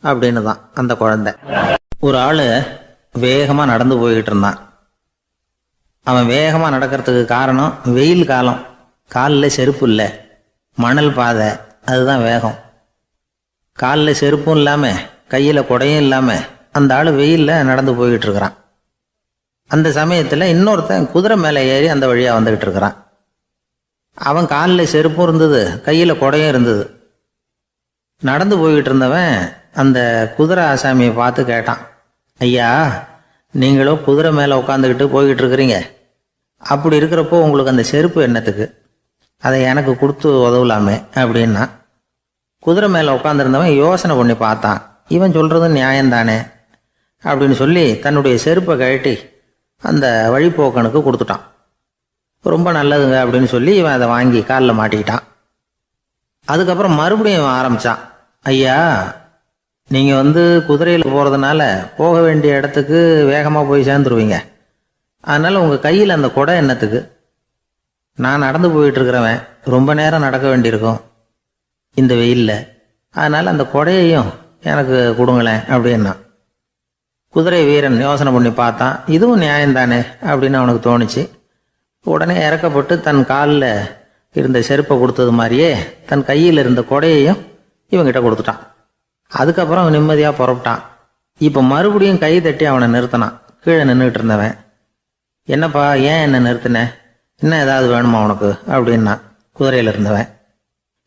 அப்படின்னு தான் அந்த குழந்தை. ஒரு ஆள் வேகமாக நடந்து போய்கிட்டு இருந்தான். அவன் வேகமாக நடக்கிறதுக்கு காரணம் வெயில் காலம், காலில் செருப்பு இல்லை, மணல் பாதை, அதுதான் வேகம். காலில் செருப்பும் இல்லாமல் கையில் குடையும் இல்லாமல் அந்த ஆள் வெயிலில் நடந்து போய்கிட்டு இருக்கிறான். அந்த சமயத்தில் இன்னொருத்தன் குதிரை மேலே ஏறி அந்த வழியாக வந்துக்கிட்டு இருக்கிறான். அவன் காலில் செருப்பும் இருந்தது, கையில் குடையும் இருந்தது. நடந்து போய்கிட்டு இருந்தவன் அந்த குதிரை ஆசாமியை பார்த்து கேட்டான், ஐயா, நீங்களும் குதிரை மேலே உட்காந்துக்கிட்டு போய்கிட்டு இருக்கிறீங்க, அப்படி இருக்கிறப்போ உங்களுக்கு அந்த செருப்பு என்னத்துக்கு, அதை எனக்கு கொடுத்து உதவலாமே அப்படின்னா. குதிரை மேலே உட்காந்துருந்தவன் யோசனை பண்ணி பார்த்தான். இவன் சொல்கிறது நியாயம்தானே அப்படின்னு சொல்லி தன்னுடைய செருப்பை கழட்டி அந்த வழிப்போக்கனுக்கு கொடுத்துட்டான். ரொம்ப நல்லதுங்க அப்படின்னு சொல்லி இவன் அதை வாங்கி காலில் மாட்டிக்கிட்டான். அதுக்கப்புறம் மறுபடியும் இவன் ஆரம்பித்தான், ஐயா, நீங்கள் குதிரையில் போகிறதுனால போக வேண்டிய இடத்துக்கு வேகமாக போய் சேர்ந்துருவீங்க, அதனால் உங்கள் கையில் அந்த குடை என்னத்துக்கு, நான் நடந்து போயிட்டுருக்கிறவன் ரொம்ப நேரம் நடக்க வேண்டியிருக்கும் இந்த வெயிலில், அதனால் அந்த குடையையும் எனக்கு கொடுங்களேன் அப்படின்னா. குதிரை வீரன் யோசனை பண்ணி பார்த்தான், இதுவும் நியாயம்தானே அப்படின்னு அவனுக்கு தோணுச்சு. உடனே இறக்கப்பட்டு தன் காலில் இருந்த செருப்பை கொடுத்தது மாதிரியே தன் கையில் இருந்த கொடையையும் இவங்கிட்ட கொடுத்துட்டான். அதுக்கப்புறம் அவன் நிம்மதியாக புறப்பட்டான். இப்போ மறுபடியும் கை தட்டி அவனை நிறுத்தினான். கீழே நின்றுக்கிட்டு இருந்தவன், என்னப்பா ஏன் என்ன நிறுத்தின, இன்னும் ஏதாவது வேணுமா உனக்கு அப்படின்னா குதிரையில் இருந்தவன்.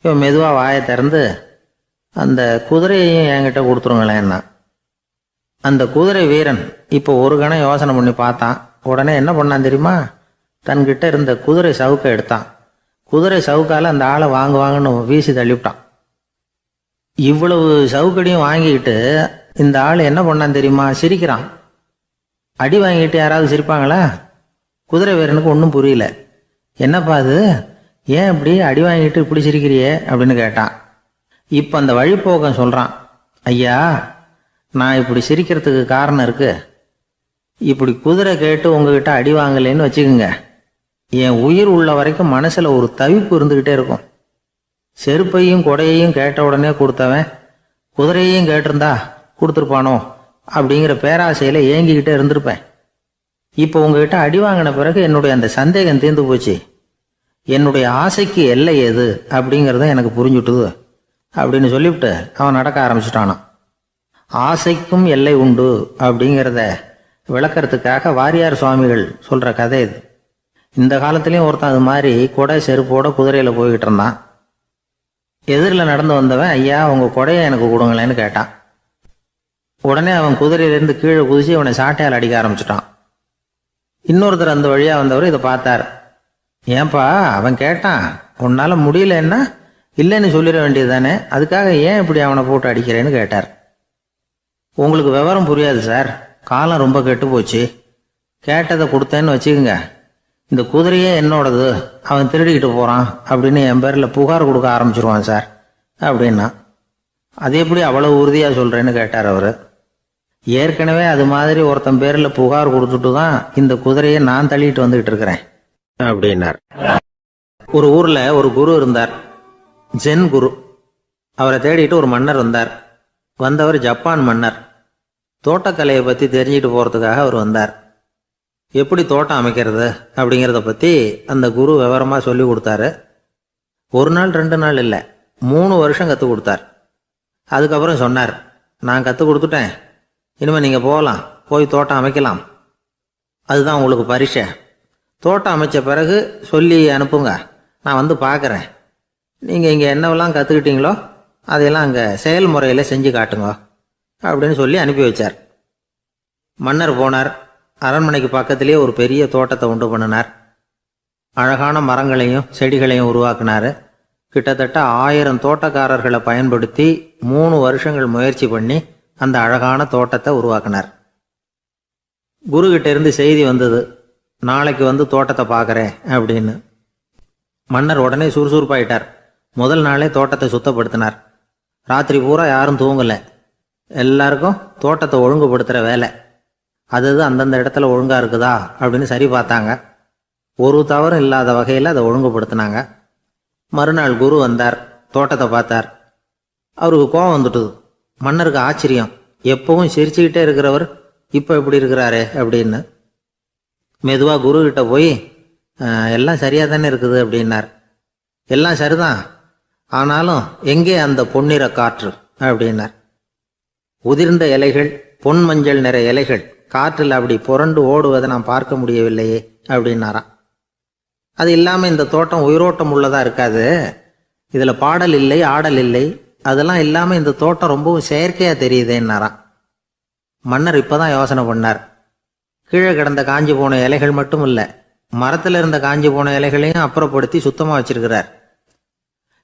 இவன் மெதுவாக வாயை திறந்து அந்த குதிரையையும் என்கிட்ட கொடுத்துருங்களேன்னா. அந்த குதிரை வீரன் இப்போ ஒரு கணம் யோசனை பண்ணி பார்த்தான். உடனே என்ன பண்ணான் தெரியுமா, தன்கிட்ட இருந்த குதிரை சவுக்கை எடுத்தான். குதிரை சவுக்கால் அந்த ஆளை வாங்குவாங்கன்னு வீசி தள்ளிவிட்டான். இவ்வளவு சவுக்கடியும் வாங்கிக்கிட்டு இந்த ஆள் என்ன பண்ணான் தெரியுமா, சிரிக்கிறான். அடி வாங்கிட்டு யாராவது சிரிப்பாங்களா? குதிரை வீரனுக்கு ஒன்றும் புரியல. என்னப்பா அது, ஏன் இப்படி அடி வாங்கிட்டு இப்படி சிரிக்கிறியே அப்படின்னு கேட்டான். இப்போ அந்த வழிப்போக்கன் சொல்கிறான், ஐயா, நான் இப்படி சிரிக்கிறதுக்கு காரணம் இருக்கு. இப்படி குதிரை கேட்டு உங்ககிட்ட அடி வாங்கலைன்னு வச்சுக்கோங்க, என் உயிர் உள்ள வரைக்கும் மனசில் ஒரு தவிப்பு இருந்துக்கிட்டே இருக்கும். செருப்பையும் கொடையையும் கேட்ட உடனே கொடுத்தவன் குதிரையையும் கேட்டிருந்தா கொடுத்துருப்பானோ அப்படிங்கிற பேராசையில் ஏங்கிக்கிட்டே இருந்திருப்பேன். இப்போ உங்ககிட்ட அடி வாங்கின பிறகு என்னுடைய அந்த சந்தேகம் தீர்ந்து போச்சு. என்னுடைய ஆசைக்கு எல்லை எது அப்படிங்கிறத எனக்கு புரிஞ்சுட்டுது அப்படின்னு சொல்லிவிட்டு அவன் நடக்க ஆரம்பிச்சிட்டானான். ஆசைக்கும் எல்லை உண்டு அப்படிங்கிறத விளக்கறதுக்காக வாரியார் சுவாமிகள் சொல்ற கதை இது. இந்த காலத்திலயும் ஒருத்தன் அது மாதிரி கொடை செருப்போட குதிரையில போய்கிட்டு இருந்தான். எதிரில் நடந்து வந்தவன், ஐயா உங்க கொடையை எனக்கு கொடுங்களேன்னு கேட்டான். உடனே அவன் குதிரையிலேருந்து கீழே குதிச்சு அவனை சாட்டையால் அடிக்க ஆரம்பிச்சிட்டான். இன்னொருத்தர் அந்த வழியா வந்தவர் இதை பார்த்தார். ஏன்பா அவன் கேட்டான், உன்னால முடியலன்னா இல்லைன்னு சொல்லிட வேண்டியது தானே, அதுக்காக ஏன் இப்படி அவனை போட்டு அடிக்கிறேன்னு கேட்டார். உங்களுக்கு விவரம் புரியாது சார், காலம் ரொம்ப கெட்டு போச்சு. கேட்டதை கொடுத்தேன்னு வச்சுக்கோங்க, இந்த குதிரையே என்னோடது, அவன் திருடிக்கிட்டு போறான் அப்படின்னு என் பேரில் புகார் கொடுக்க ஆரம்பிச்சிருவான் சார் அப்படின்னா. அது எப்படி அவ்வளவு உறுதியா சொல்றேன்னு கேட்டார் அவரு. ஏற்கனவே அது மாதிரி ஒருத்தன் பேரில் புகார் கொடுத்துட்டு தான் இந்த குதிரையை நான் தள்ளிட்டு வந்துகிட்டு இருக்கிறேன் அப்படின்னார். ஒரு ஊர்ல ஒரு குரு இருந்தார், ஜென் குரு. அவரை தேடிட்டு ஒரு மன்னர் வந்தார். வந்தவர் ஜப்பான் மன்னர். தோட்டக்கலையை பற்றி தெரிஞ்சுட்டு போகிறதுக்காக அவர் வந்தார். எப்படி தோட்டம் அமைக்கிறது அப்படிங்கிறத பற்றி அந்த குரு விவரமாக சொல்லி கொடுத்தாரு. ஒரு நாள் 2 நாள் இல்லை, 3 வருஷம் கற்றுக் கொடுத்தார். அதுக்கப்புறம் சொன்னார், நான் கற்றுக் கொடுத்துட்டேன், இனிமேல் நீங்கள் போகலாம், போய் தோட்டம் அமைக்கலாம், அதுதான் உங்களுக்கு பரிசை. தோட்டம் அமைச்ச பிறகு சொல்லி அனுப்புங்க, நான் வந்து பார்க்குறேன். நீங்கள் இங்கே என்னவெல்லாம் கற்றுக்கிட்டீங்களோ அதையெல்லாம் அங்கே செயல்முறையில் செஞ்சு காட்டுங்க அப்படின்னு சொல்லி அனுப்பி வச்சார். மன்னர் போனார். அரண்மனைக்கு பக்கத்திலேயே ஒரு பெரிய தோட்டத்தை உண்டு பண்ணினார். அழகான மரங்களையும் செடிகளையும் உருவாக்கினார். கிட்டத்தட்ட 1000 தோட்டக்காரர்களை பயன்படுத்தி 3 வருஷங்கள் முயற்சி பண்ணி அந்த அழகான தோட்டத்தை உருவாக்கினார். குருகிட்ட இருந்து செய்தி வந்தது, நாளைக்கு வந்து தோட்டத்தை பார்க்குறேன் அப்படின்னு. மன்னர் உடனே சுறுசுறுப்பாயிட்டார். முதல் நாளே தோட்டத்தை சுத்தப்படுத்தினார். ராத்திரி பூரா யாரும் தூங்கலை. எல்லாருக்கும் தோட்டத்தை ஒழுங்குபடுத்துகிற வேலை. அது அந்தந்த இடத்துல ஒழுங்காக இருக்குதா அப்படின்னு சரி பார்த்தாங்க. ஒரு தவறும் இல்லாத வகையில் அதை ஒழுங்குபடுத்தினாங்க. மறுநாள் குரு வந்தார், தோட்டத்தை பார்த்தார். அவருக்கு கோபம் வந்துட்டுது. மன்னருக்கு ஆச்சரியம், எப்பவும் சிரிச்சுக்கிட்டே இருக்கிறவர் இப்போ இப்படி இருக்கிறாரே அப்படின்னு. மெதுவாக குரு கிட்ட போய், எல்லாம் சரியாக தானே இருக்குது அப்படின்னார். எல்லாம் சரிதான், ஆனாலும் எங்கே அந்த பொன்னிற காற்று அப்படின்னார். உதிர்ந்த இலைகள், பொன் மஞ்சள் நிற இலைகள் காற்றில் அப்படி புரண்டு ஓடுவதை நான் பார்க்க முடியவில்லையே அப்படின்னாராம். அது இல்லாமல் இந்த தோட்டம் உயிரோட்டம் உள்ளதா இருக்காது, இதில் பாடல் இல்லை, ஆடல் இல்லை, அதெல்லாம் இல்லாமல் இந்த தோட்டம் ரொம்பவும் செயற்கையாக தெரியுதேன்னாராம். மன்னர் இப்போதான் யோசனை பண்ணார். கீழே கிடந்த காஞ்சி போன இலைகள் மட்டும் இல்லை, மரத்தில் இருந்த காஞ்சி போன இலைகளையும் அப்புறப்படுத்தி சுத்தமாக வச்சிருக்கிறார்.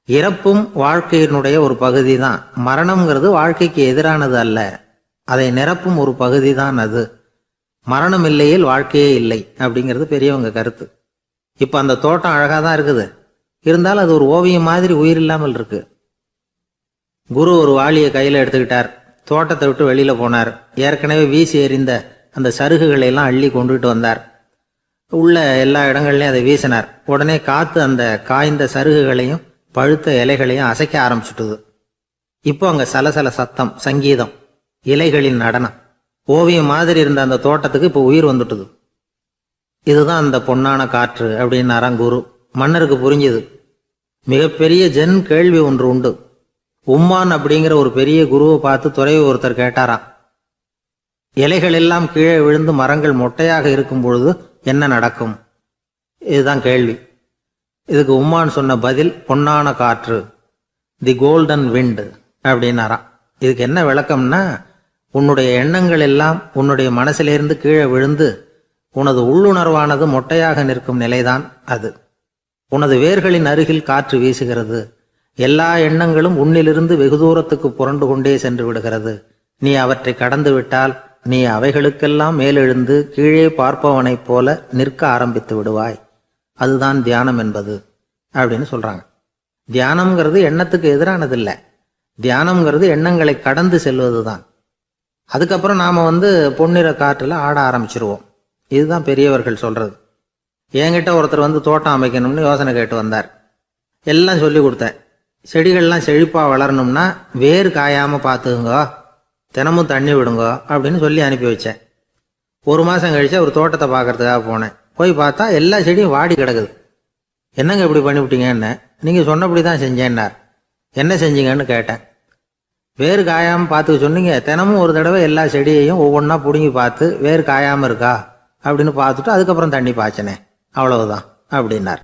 இறப்பும் வாழ்க்கையினுடைய ஒரு பகுதி தான். மரணம்ங்கிறது வாழ்க்கைக்கு எதிரானது அல்ல, அதை நிரப்பும் ஒரு பகுதி தான் அது. மரணம் இல்லையில் வாழ்க்கையே இல்லை அப்படிங்கிறது பெரியவங்க கருத்து. இப்போ அந்த தோட்டம் அழகாக தான் இருக்குது, இருந்தாலும் அது ஒரு ஓவியம் மாதிரி உயிர் இல்லாமல் இருக்கு. குரு ஒரு வாளியை கையில் எடுத்துக்கிட்டார். தோட்டத்தை விட்டு வெளியில் போனார். ஏற்கனவே வீசி எறிந்த அந்த சருகுகளை எல்லாம் அள்ளி கொண்டுகிட்டு வந்தார். உள்ள எல்லா இடங்கள்லையும் அதை வீசினார். உடனே காற்று அந்த காய்ந்த சருகுகளையும் பழுத்த இலைகளையும் அசைக்க ஆரம்பிச்சுட்டுது. இப்போ அங்கே சலசல சத்தம், சங்கீதம், இலைகளின் நடனம், ஓவியம் மாதிரி இருந்த அந்த தோட்டத்துக்கு இப்போ உயிர் வந்துட்டுது. இதுதான் அந்த பொன்னான காற்று அப்படின்னாராம் குரு. மன்னருக்கு புரிஞ்சுது. மிகப்பெரிய ஜென் கேள்வி ஒன்று உண்டு. உம்மான் அப்படிங்கிற ஒரு பெரிய குருவை பார்த்து துறவி ஒருத்தர் கேட்டாராம், இலைகள் எல்லாம் கீழே விழுந்து மரங்கள் மொட்டையாக இருக்கும் பொழுது என்ன நடக்கும்? இதுதான் கேள்வி. இதுக்கு உம்மான் சொன்ன பதில் பொன்னான காற்று, தி கோல்டன் விண்ட் அப்படின்னாராம். இதுக்கு என்ன விளக்கம்னா, உன்னுடைய எண்ணங்கள் எல்லாம் உன்னுடைய மனசிலிருந்து கீழே விழுந்து உனது உள்ளுணர்வானது மொட்டையாக நிற்கும் நிலைதான் அது. உனது வேர்களின் அருகில் காற்று வீசுகிறது. எல்லா எண்ணங்களும் உன்னிலிருந்து வெகு தூரத்துக்கு புரண்டு கொண்டே சென்று விடுகிறது. நீ அவற்றை கடந்து விட்டால் நீ அவைகளுக்கெல்லாம் மேலெழுந்து கீழே பார்ப்பவனைப் போல நிற்க ஆரம்பித்து விடுவாய். அதுதான் தியானம் என்பது அப்படின்னு சொல்றாங்க. தியானம்ங்கிறது எண்ணத்துக்கு எதிரானதில்லை. தியானம்ங்கிறது எண்ணங்களை கடந்து செல்வது தான். அதுக்கப்புறம் நாம பொன்னிற காற்றுல ஆட ஆரம்பிச்சிருவோம். இதுதான் பெரியவர்கள் சொல்றது. என்கிட்ட ஒருத்தர் தோட்டம் அமைக்கணும்னு யோசனை கேட்டு வந்தார். எல்லாம் சொல்லி கொடுத்தேன். செடிகள்லாம் செழிப்பா வளரணும்னா வேர் காயாம பார்த்துக்குங்க, தினமும் தண்ணி விடுங்க அப்படின்னு சொல்லி அனுப்பி வச்சேன். 1 மாசம் கழிச்சு ஒரு தோட்டத்தை பார்க்கறதுக்காக போனேன். போய் பார்த்தா எல்லா செடியும் வாடி கிடக்குது. என்னங்க இப்படி பண்ணிவிட்டீங்கன்னு. நீங்கள் சொன்னபடி தான் செஞ்சேன்னார். என்ன செஞ்சீங்கன்னு கேட்டேன். வேறு காயாமல் பார்த்துக்க சொன்னீங்க. தினமும் ஒரு தடவை எல்லா செடியையும் ஒவ்வொன்றா பிடுங்கி பார்த்து வேறு காயாமல் இருக்கா அப்படின்னு பார்த்துட்டு அதுக்கப்புறம் தண்ணி பாய்ச்சினேன், அவ்வளவுதான் அப்படின்னார்.